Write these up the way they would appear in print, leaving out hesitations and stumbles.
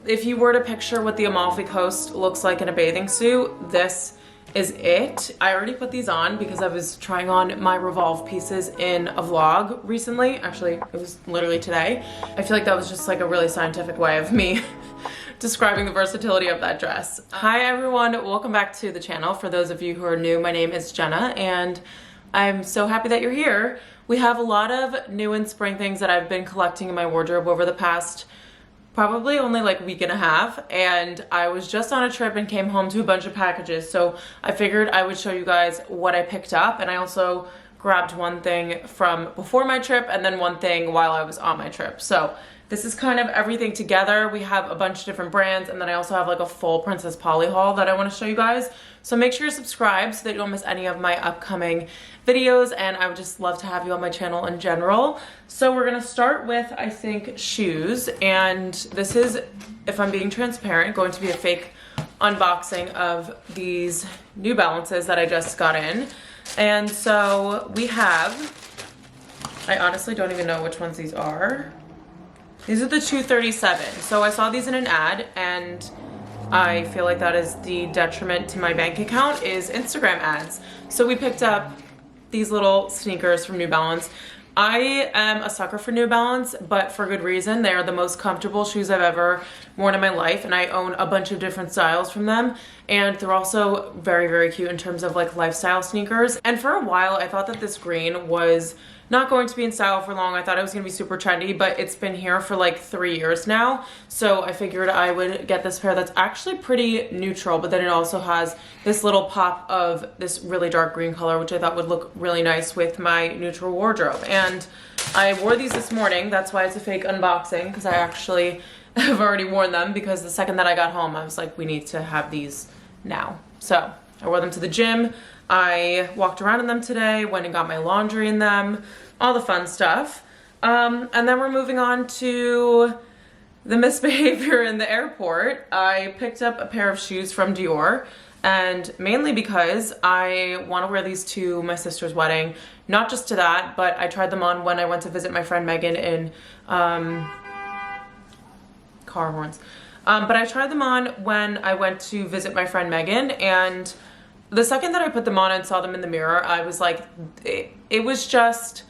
if you were to picture what the Amalfi Coast looks like in a bathing suit, this is it. I already put these on because I was trying on my Revolve pieces in a vlog recently. Actually, it was literally today. I feel like that was just like a really scientific way of me describing the versatility of that dress. Hi everyone, welcome back to the channel. For those of you who are new, my name is Jenna and I'm so happy that you're here. We have a lot of new and spring things that I've been collecting in my wardrobe over the past probably only like week and a half, and I was just on a trip and came home to a bunch of packages, so I figured I would show you guys what I picked up. And I also grabbed one thing from before my trip and then one thing while I was on my trip. So this is kind of everything together. We have a bunch of different brands, and then I also have like a full Princess Polly haul that I want to show you guys. So make sure you're subscribed so that you don't miss any of my upcoming videos, and I would just love to have you on my channel in general. So we're gonna start with, I think, shoes, and this is, if I'm being transparent, going to be a fake unboxing of these New Balances that I just got in. And so we have, I honestly don't even know which ones these are. These are the 237. So I saw these in an ad, and I feel like that is the detriment to my bank account, is Instagram ads. So we picked up these little sneakers from New Balance. I am a sucker for New Balance, but for good reason. They are the most comfortable shoes I've ever worn in my life, and I own a bunch of different styles from them. And they're also very, very cute in terms of like lifestyle sneakers. And for a while, I thought that this green was not going to be in style for long. I thought it was gonna be super trendy, but it's been here for like 3 years now. So I figured I would get this pair that's actually pretty neutral, but then it also has this little pop of this really dark green color, which I thought would look really nice with my neutral wardrobe. And I wore these this morning. That's why it's a fake unboxing, because I actually have already worn them, because the second that I got home, I was like, we need to have these now. So I wore them to the gym. I walked around in them today, went and got my laundry in them, all the fun stuff. And then we're moving on to the misbehavior in the airport. I picked up a pair of shoes from Dior, and mainly because I want to wear these to my sister's wedding. Not just to that, but I tried them on when I went to visit my friend Megan in car horns. But I tried them on when I went to visit my friend Megan, and the second that I put them on and saw them in the mirror, I was like, it was just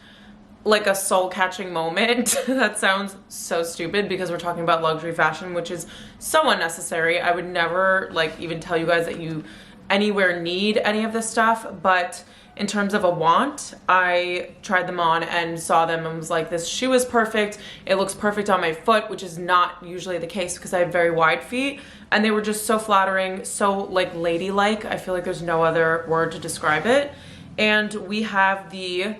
like a soul-catching moment. That sounds so stupid because we're talking about luxury fashion, which is so unnecessary. I would never like even tell you guys that you anywhere need any of this stuff, but in terms of a want, I tried them on and saw them and was like, this shoe is perfect. It looks perfect on my foot, which is not usually the case because I have very wide feet. And they were just so flattering, so like ladylike. I feel like there's no other word to describe it. And we have the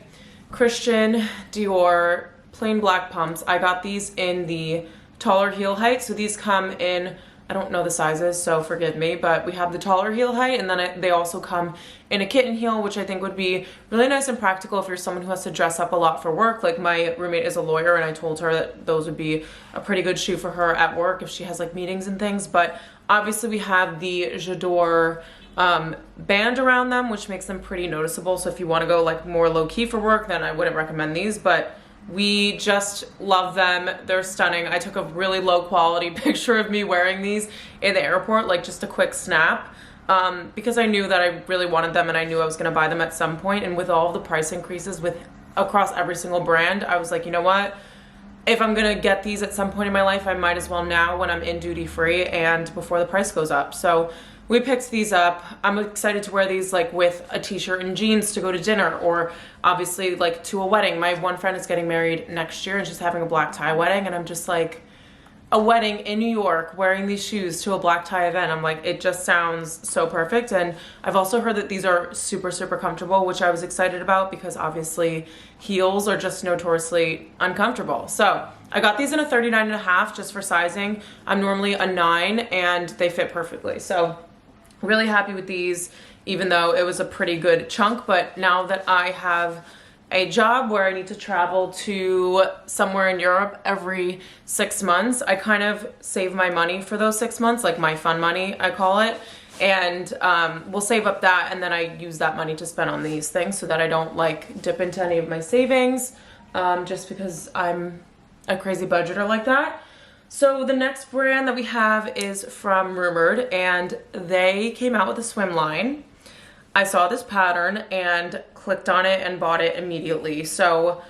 Christian Dior plain black pumps. I got these in the taller heel height. So these come in, I don't know the sizes, so forgive me, but we have the taller heel height, and then they also come in a kitten heel, which I think would be really nice and practical if you're someone who has to dress up a lot for work. Like my roommate is a lawyer, and I told her that those would be a pretty good shoe for her at work if she has like meetings and things. But obviously we have the J'adore band around them, which makes them pretty noticeable. So if you want to go like more low-key for work, then I wouldn't recommend these, but we just love them. They're stunning. I took a really low quality picture of me wearing these in the airport, like just a quick snap, because I knew that I really wanted them and I knew I was going to buy them at some point. And with all of the price increases across every single brand, I was like, you know what? If I'm going to get these at some point in my life, I might as well now when I'm in duty free and before the price goes up. So we picked these up. I'm excited to wear these like with a t-shirt and jeans to go to dinner, or obviously like to a wedding. My one friend is getting married next year and she's having a black tie wedding, and I'm just like, a wedding in New York wearing these shoes to a black tie event. I'm like, it just sounds so perfect. And I've also heard that these are super, super comfortable, which I was excited about because obviously heels are just notoriously uncomfortable. So I got these in a 39.5 just for sizing. I'm normally a 9 and they fit perfectly. So really happy with these, even though it was a pretty good chunk. But now that I have a job where I need to travel to somewhere in Europe every 6 months, I kind of save my money for those 6 months, like my fun money, I call it. And we'll save up that, and then I use that money to spend on these things so that I don't like dip into any of my savings, just because I'm a crazy budgeter like that. So the next brand that we have is from Rumored, and they came out with a swim line. I saw this pattern and clicked on it and bought it immediately. So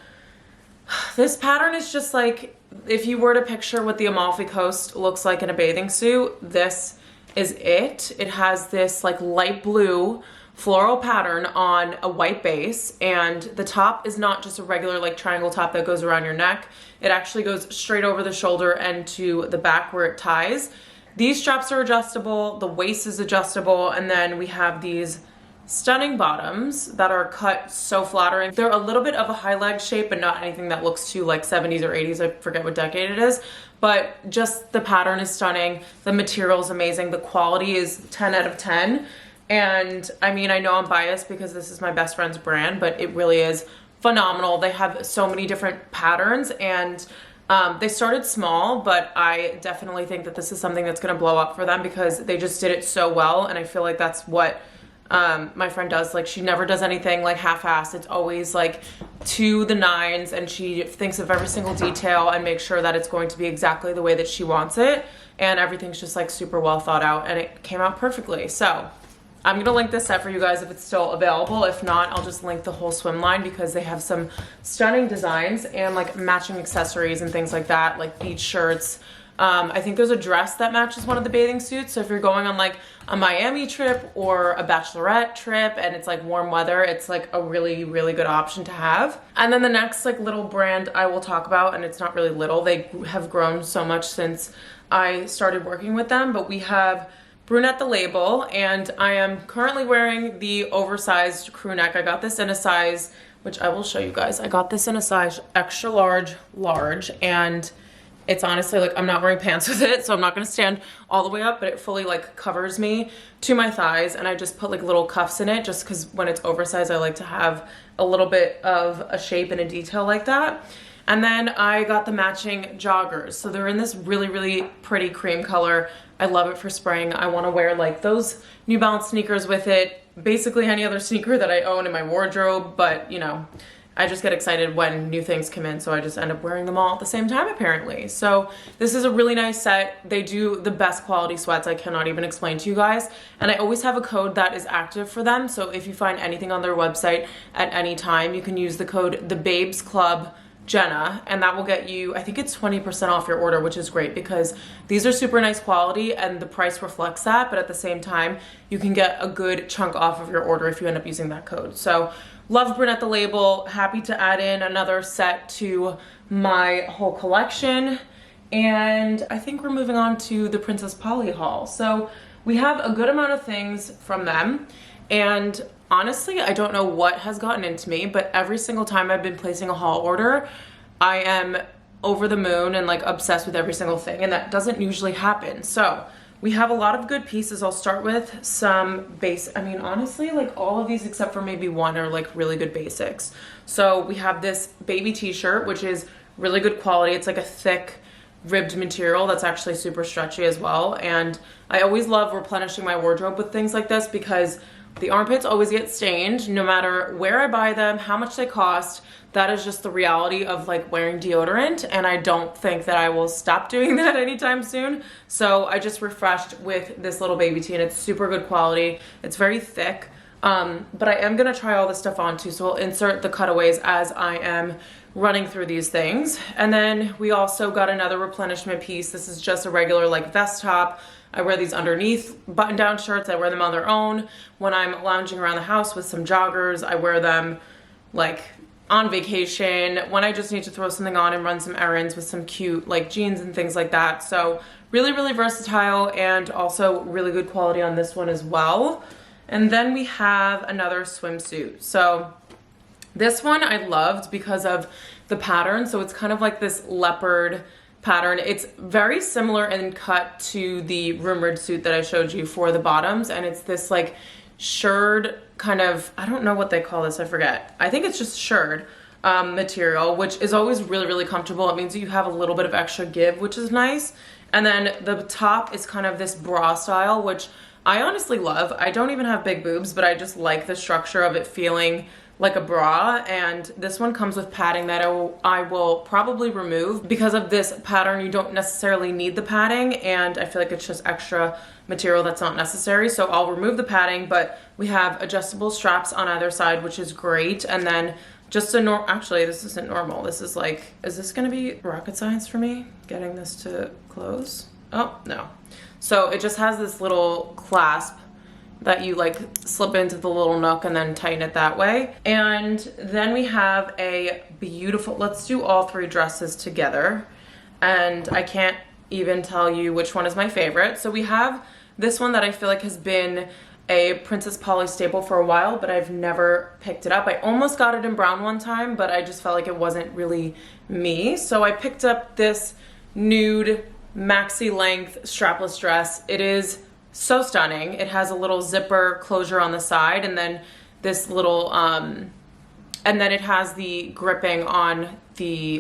this pattern is just like, if you were to picture what the Amalfi Coast looks like in a bathing suit, this is it. It has this like light blue floral pattern on a white base, and the top is not just a regular like triangle top that goes around your neck. It actually goes straight over the shoulder and to the back where it ties. These straps are adjustable, the waist is adjustable, and then we have these stunning bottoms that are cut so flattering. They're a little bit of a high leg shape, but not anything that looks too like 70s or 80s. I forget what decade it is, but just the pattern is stunning. The material is amazing. The quality is 10 out of 10. And I mean, I know I'm biased because this is my best friend's brand, but it really is phenomenal. They have so many different patterns, and they started small, but I definitely think that this is something that's going to blow up for them because they just did it so well. And I feel like that's what my friend does. Like, she never does anything like half-assed. It's always like to the nines, and she thinks of every single detail and makes sure that it's going to be exactly the way that she wants it. And everything's just like super well thought out, and it came out perfectly. So I'm gonna link this set for you guys if it's still available. If not, I'll just link the whole swim line because they have some stunning designs and like matching accessories and things like that, like beach shirts. I think there's a dress that matches one of the bathing suits. So if you're going on like a Miami trip or a bachelorette trip and it's like warm weather, it's like a really, really good option to have. And then the next like little brand I will talk about, and it's not really little, they have grown so much since I started working with them, but we have brunettethelabel, and I am currently wearing the oversized crew neck. I got this in a size, which I will show you guys. I got this in a size extra large, and it's honestly like I'm not wearing pants with it, so I'm not gonna stand all the way up, but it fully like covers me to my thighs, and I just put like little cuffs in it just because when it's oversized, I like to have a little bit of a shape and a detail like that. And then I got the matching joggers. So they're in this really, really pretty cream color. I love it for spring. I wanna wear like those New Balance sneakers with it, basically any other sneaker that I own in my wardrobe, but you know, I just get excited when new things come in, so I just end up wearing them all at the same time apparently. So this is a really nice set. They do the best quality sweats I cannot even explain to you guys. And I always have a code that is active for them. So if you find anything on their website at any time, you can use the code TheBabesClubJenna, and that will get you, I think it's 20% off your order, which is great because these are super nice quality and the price reflects that, but at the same time, you can get a good chunk off of your order if you end up using that code. So love brunettethelabel, happy to add in another set to my whole collection. And I think we're moving on to the Princess Polly haul. So we have a good amount of things from them, and honestly, I don't know what has gotten into me, but every single time I've been placing a haul order, I am over the moon and like obsessed with every single thing, and that doesn't usually happen. So we have a lot of good pieces. I'll start with some base. I mean, honestly, like all of these except for maybe one are like really good basics. So we have this baby t-shirt, which is really good quality. It's like a thick ribbed material that's actually super stretchy as well. And I always love replenishing my wardrobe with things like this because the armpits always get stained no matter where I buy them, how much they cost. That is just the reality of like wearing deodorant, and I don't think that I will stop doing that anytime soon. So I just refreshed with this little baby tee, and it's super good quality. It's very thick, but I am gonna try all this stuff on too, so I'll insert the cutaways as I am running through these things. And then we also got another replenishment piece. This is just a regular like vest top. I wear these underneath button-down shirts. I wear them on their own. When I'm lounging around the house with some joggers, I wear them like on vacation, when I just need to throw something on and run some errands with some cute like jeans and things like that. So really, really versatile, and also really good quality on this one as well. And then we have another swimsuit. So this one I loved because of the pattern. So it's kind of like this leopard pattern. It's very similar in cut to the rumored suit that I showed you for the bottoms, and it's this like shirred kind of, I don't know what they call this, I forget. I think it's just shirred material, which is always really, really comfortable. It means you have a little bit of extra give, which is nice. And then the top is kind of this bra style, which I honestly love. I don't even have big boobs, but I just like the structure of it feeling like a bra, and this one comes with padding that I will probably remove. Because of this pattern, you don't necessarily need the padding, and I feel like it's just extra material that's not necessary, so I'll remove the padding. But we have adjustable straps on either side, which is great. And then just a actually, this isn't normal. This is like, is this gonna be rocket science for me, getting this to close? Oh, no. So it just has this little clasp that you like slip into the little nook and then tighten it that way. And then we have a beautiful, let's do all three dresses together. And I can't even tell you which one is my favorite. So we have this one that I feel like has been a Princess Polly staple for a while, but I've never picked it up. I almost got it in brown one time, but I just felt like it wasn't really me. So I picked up this nude maxi length strapless dress. It is so stunning. It has a little zipper closure on the side, and then this little and then it has the gripping on the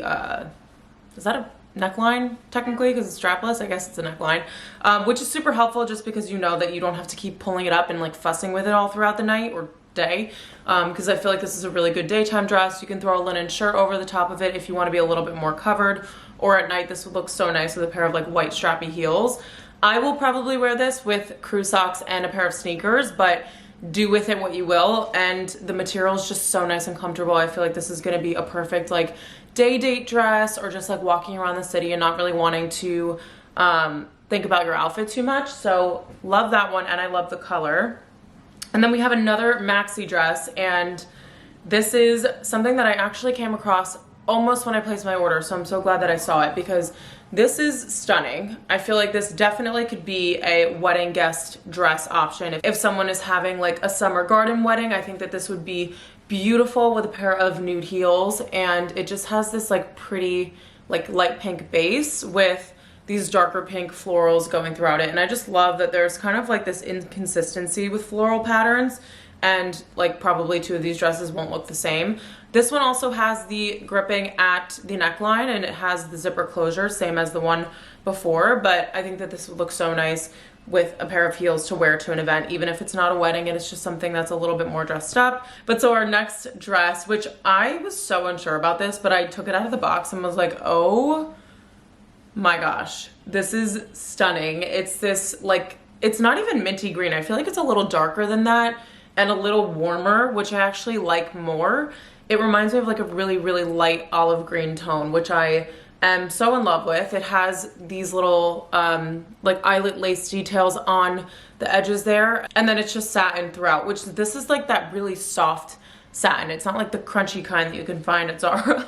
is that a neckline technically, because it's strapless? I guess it's a neckline, which is super helpful just because you know that you don't have to keep pulling it up and like fussing with it all throughout the night or day, because I feel like this is a really good daytime dress. You can throw a linen shirt over the top of it if you want to be a little bit more covered, or at night this would look so nice with a pair of like white strappy heels. I will probably wear this with crew socks and a pair of sneakers, but do with it what you will. And the material is just so nice and comfortable. I feel like this is going to be a perfect like day date dress, or just like walking around the city and not really wanting to think about your outfit too much. So love that one, and I love the color. And then we have another maxi dress, and this is something that I actually came across almost when I placed my order, so I'm so glad that I saw it because this is stunning. I feel like this definitely could be a wedding guest dress option. If someone is having like a summer garden wedding, I think that this would be beautiful with a pair of nude heels. And it just has this like pretty like light pink base with these darker pink florals going throughout it. And I just love that there's kind of like this inconsistency with floral patterns, and like probably two of these dresses won't look the same. This one also has the gripping at the neckline, and it has the zipper closure, same as the one before, but I think that this would look so nice with a pair of heels to wear to an event, even if it's not a wedding and it's just something that's a little bit more dressed up. But so our next dress, which I was so unsure about this, but I took it out of the box and was like, oh my gosh, this is stunning. It's this like, it's not even minty green. I feel like it's a little darker than that and a little warmer, which I actually like more. It reminds me of like a really, really light olive green tone, which I am so in love with. It has these little like eyelet lace details on the edges there, and then it's just satin throughout, which this is like that really soft satin. It's not like the crunchy kind that you can find at Zara.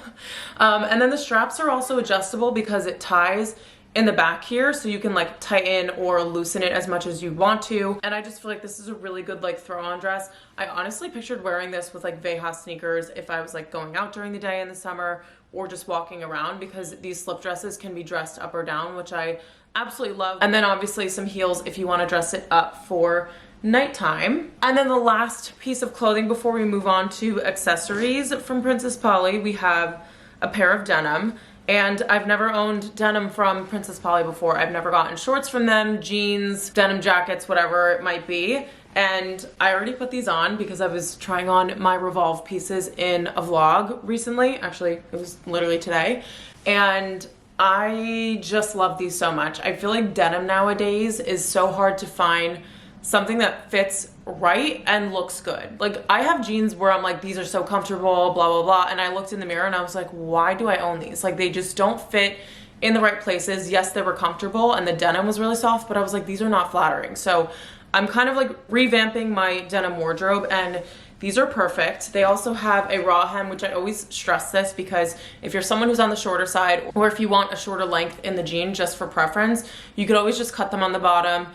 And then the straps are also adjustable because it ties in the back here, so you can like tighten or loosen it as much as you want to. And I just feel like this is a really good like throw on dress. I honestly pictured wearing this with like Veja sneakers if I was like going out during the day in the summer or just walking around, because these slip dresses can be dressed up or down, which I absolutely love. And then obviously some heels if you want to dress it up for nighttime. And then the last piece of clothing before we move on to accessories from Princess Polly, we have a pair of denim. And I've never owned denim from Princess Polly before. I've never gotten shorts from them, jeans, denim jackets, whatever it might be. And I already put these on because I was trying on my Revolve pieces in a vlog recently. Actually, it was literally today. And I just love these so much. I feel like denim nowadays is so hard to find something that fits right and looks good. Like I have jeans where I'm like, these are so comfortable, blah, blah, blah. And I looked in the mirror and I was like, why do I own these? Like they just don't fit in the right places. Yes, they were comfortable and the denim was really soft, but I was like, these are not flattering. So I'm kind of like revamping my denim wardrobe, and these are perfect. They also have a raw hem, which I always stress this because if you're someone who's on the shorter side, or if you want a shorter length in the jean just for preference, you could always just cut them on the bottom.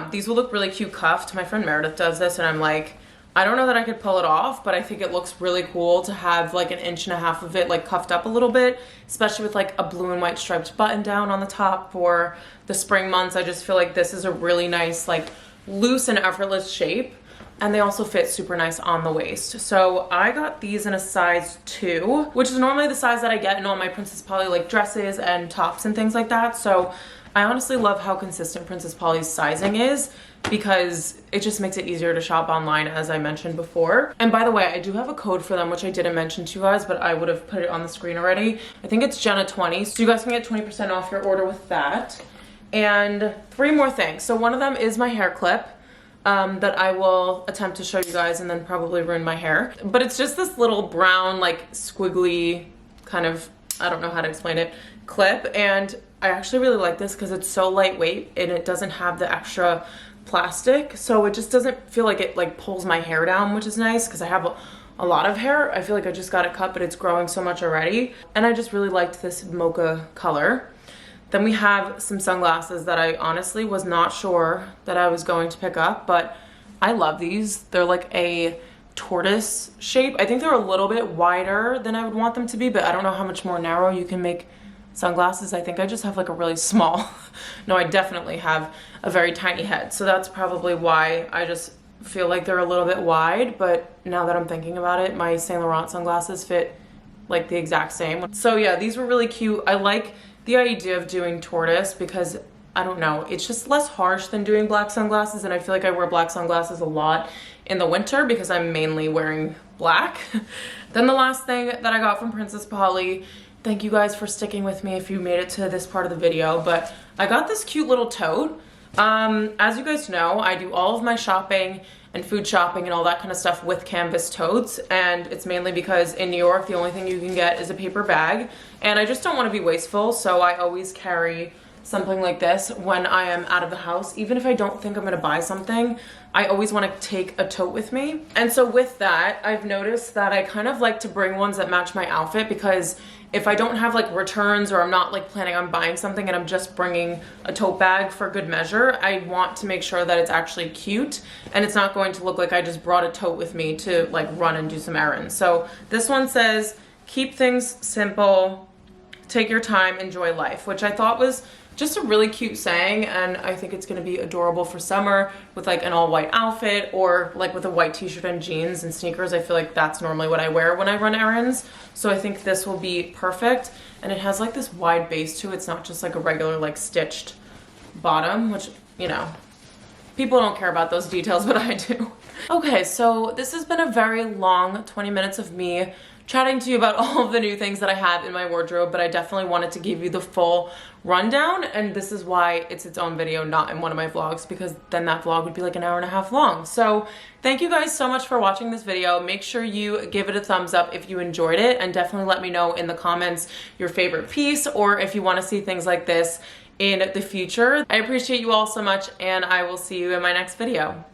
These will look really cute cuffed. My friend Meredith does this and I'm like, I don't know that I could pull it off, but I think it looks really cool to have like 1.5 inches of it like cuffed up a little bit, especially with like a blue and white striped button down on the top for the spring months. I just feel like this is a really nice like loose and effortless shape, and they also fit super nice on the waist. So I got these in a size 2, which is normally the size that I get in all my Princess Polly like dresses and tops and things like that. So I honestly love how consistent Princess Polly's sizing is because it just makes it easier to shop online, as I mentioned before. And by the way, I do have a code for them, which I didn't mention to you guys, but I would have put it on the screen already. I think it's Jenna20, so you guys can get 20% off your order with that. And 3 more things. So one of them is my hair clip that I will attempt to show you guys and then probably ruin my hair. But it's just this little brown, like squiggly kind of, I don't know how to explain it, clip. And I actually really like this because it's so lightweight and it doesn't have the extra plastic, so it just doesn't feel like it like pulls my hair down, which is nice because I have a lot of hair. I feel like I just got it cut, but it's growing so much already, and I just really liked this mocha color. Then we have some sunglasses that I honestly was not sure that I was going to pick up, but I love these. They're like a tortoise shape. I think they're a little bit wider than I would want them to be, but I don't know how much more narrow you can make sunglasses. I think I just have like a really small, no, I definitely have a very tiny head. So that's probably why I just feel like they're a little bit wide. But now that I'm thinking about it, my Saint Laurent sunglasses fit like the exact same. So yeah, these were really cute. I like the idea of doing tortoise because I don't know, it's just less harsh than doing black sunglasses. And I feel like I wear black sunglasses a lot in the winter because I'm mainly wearing black. Then the last thing that I got from Princess Polly, thank you guys for sticking with me if you made it to this part of the video, but I got this cute little tote. As you guys know, I do all of my shopping and food shopping and all that kind of stuff with canvas totes, and it's mainly because in New York, the only thing you can get is a paper bag, and I just don't want to be wasteful, so I always carry something like this when I am out of the house. Even if I don't think I'm gonna buy something, I always want to take a tote with me. And so with that, I've noticed that I kind of like to bring ones that match my outfit, because if I don't have like returns or I'm not like planning on buying something and I'm just bringing a tote bag for good measure, I want to make sure that it's actually cute and it's not going to look like I just brought a tote with me to like run and do some errands. So this one says, keep things simple, take your time, enjoy life, which I thought was just a really cute saying, and I think it's gonna be adorable for summer with like an all white outfit or like with a white t-shirt and jeans and sneakers. I feel like that's normally what I wear when I run errands. So I think this will be perfect. And it has like this wide base to it. It's not just like a regular like stitched bottom, which, you know, people don't care about those details, but I do. Okay, so this has been a very long 20 minutes of me chatting to you about all of the new things that I have in my wardrobe, but I definitely wanted to give you the full rundown, and this is why it's its own video, not in one of my vlogs, because then that vlog would be like an hour and a half long. So thank you guys so much for watching this video. Make sure you give it a thumbs up if you enjoyed it, and definitely let me know in the comments your favorite piece, or if you want to see things like this in the future. I appreciate you all so much, and I will see you in my next video.